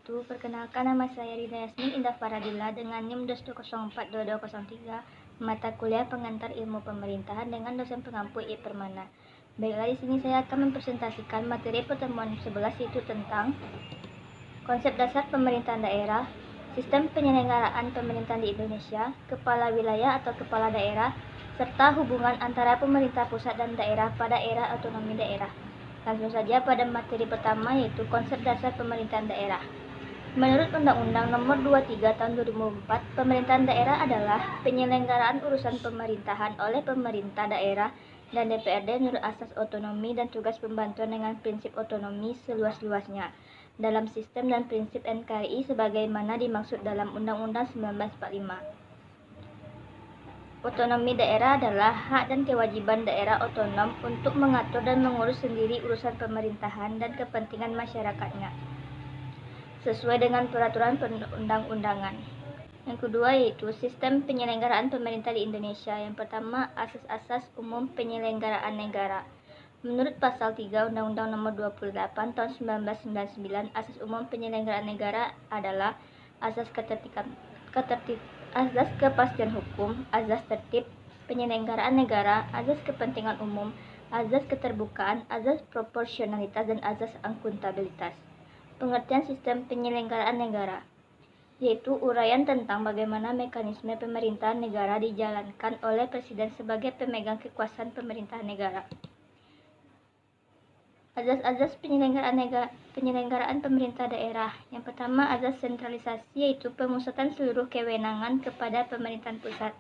wabarakatuh. Perkenalkan, nama saya Rina Yasmin Indah Faradila dengan NIM 2042203, mata kuliah pengantar ilmu pemerintahan dengan dosen pengampu I. Permana. Baiklah, di sini saya akan mempresentasikan materi pertemuan 11, yaitu tentang konsep dasar pemerintahan daerah, sistem penyelenggaraan pemerintahan di Indonesia, kepala wilayah atau kepala daerah, serta hubungan antara pemerintah pusat dan daerah pada era otonomi daerah. Langsung saja pada materi pertama, yaitu konsep dasar pemerintahan daerah. Menurut Undang-Undang Nomor 23 Tahun 2004, pemerintahan daerah adalah penyelenggaraan urusan pemerintahan oleh pemerintah daerah dan DPRD menurut asas otonomi dan tugas pembantuan dengan prinsip otonomi seluas-luasnya dalam sistem dan prinsip NKRI sebagaimana dimaksud dalam Undang-Undang 1945. Otonomi daerah adalah hak dan kewajiban daerah otonom untuk mengatur dan mengurus sendiri urusan pemerintahan dan kepentingan masyarakatnya, sesuai dengan peraturan perundang-undangan. Yang kedua yaitu sistem penyelenggaraan pemerintah di Indonesia. Yang pertama, asas-asas umum penyelenggaraan negara. Menurut Pasal 3 Undang-Undang Nomor 28 Tahun 1999, asas umum penyelenggaraan negara adalah asas azas kepastian hukum, azas tertib penyelenggaraan negara, azas kepentingan umum, azas keterbukaan, azas proporsionalitas, dan azas akuntabilitas. Pengertian sistem penyelenggaraan negara yaitu uraian tentang bagaimana mekanisme pemerintahan negara dijalankan oleh Presiden sebagai pemegang kekuasaan pemerintahan negara. Azas-azas penyelenggaraan pemerintah daerah. Yang pertama, azas sentralisasi, yaitu pemusatan seluruh kewenangan kepada pemerintahan pusat.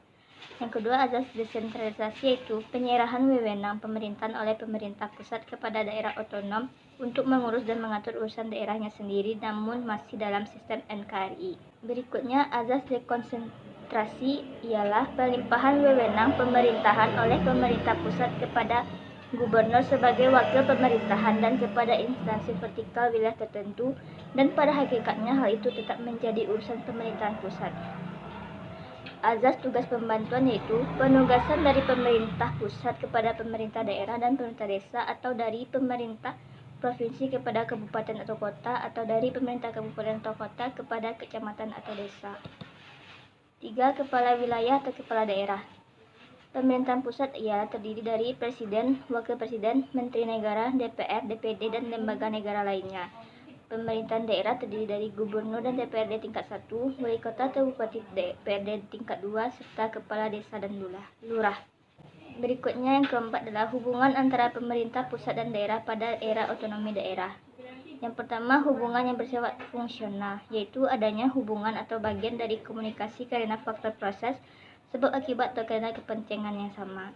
Yang kedua, azas desentralisasi, yaitu penyerahan wewenang pemerintahan oleh pemerintah pusat kepada daerah otonom untuk mengurus dan mengatur urusan daerahnya sendiri namun masih dalam sistem NKRI. Berikutnya, azas dekonsentrasi ialah pelimpahan wewenang pemerintahan oleh pemerintah pusat kepada gubernur sebagai wakil pemerintahan dan kepada instansi vertikal wilayah tertentu, dan pada hakikatnya hal itu tetap menjadi urusan pemerintahan pusat. Azas tugas pembantuan yaitu penugasan dari pemerintah pusat kepada pemerintah daerah dan pemerintah desa, atau dari pemerintah provinsi kepada kabupaten atau kota, atau dari pemerintah kabupaten atau kota kepada kecamatan atau desa. 3. Kepala wilayah atau kepala daerah. Pemerintahan pusat ialah terdiri dari Presiden, Wakil Presiden, Menteri Negara, DPR, DPD, dan lembaga negara lainnya. Pemerintahan daerah terdiri dari Gubernur dan DPRD tingkat 1, Wali Kota atau Bupati DPRD tingkat 2, serta Kepala Desa dan Lurah. Berikutnya yang keempat adalah hubungan antara pemerintah pusat dan daerah pada era otonomi daerah. Yang pertama, hubungan yang bersifat fungsional, yaitu adanya hubungan atau bagian dari komunikasi karena faktor proses, sebab akibat atau karena kepentingan yang sama.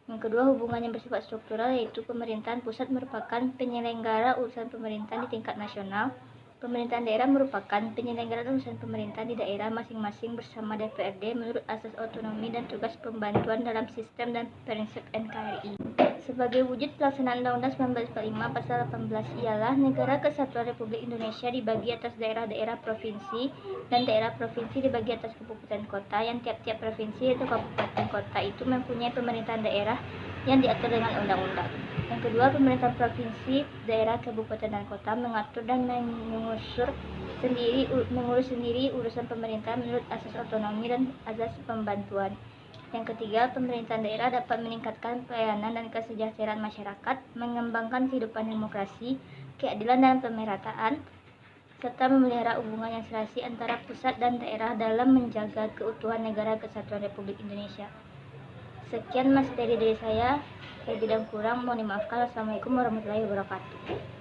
Yang kedua, hubungan yang bersifat struktural, yaitu pemerintahan pusat merupakan penyelenggara urusan pemerintahan di tingkat nasional. Pemerintahan daerah merupakan penyelenggara urusan pemerintahan di daerah masing-masing bersama DPRD menurut asas otonomi dan tugas pembantuan dalam sistem dan prinsip NKRI. Sebagai wujud pelaksanaan Undang-Undang 1945 Pasal 18 ialah Negara Kesatuan Republik Indonesia dibagi atas daerah-daerah provinsi dan daerah provinsi dibagi atas kabupaten kota, yang tiap-tiap provinsi atau kabupaten kota itu mempunyai pemerintahan daerah yang diatur dengan undang-undang. Yang kedua, pemerintahan provinsi, daerah, kabupaten, dan kota mengatur dan mengurus sendiri urusan pemerintahan menurut asas otonomi dan azas pembantuan. Yang ketiga, pemerintahan daerah dapat meningkatkan pelayanan dan kesejahteraan masyarakat, mengembangkan kehidupan demokrasi, keadilan dan pemerataan, serta memelihara hubungan yang serasi antara pusat dan daerah dalam menjaga keutuhan Negara Kesatuan Republik Indonesia. Sekian materi dari saya. Lebih dan kurang mohon dimaafkan. Wassalamualaikum warahmatullahi wabarakatuh.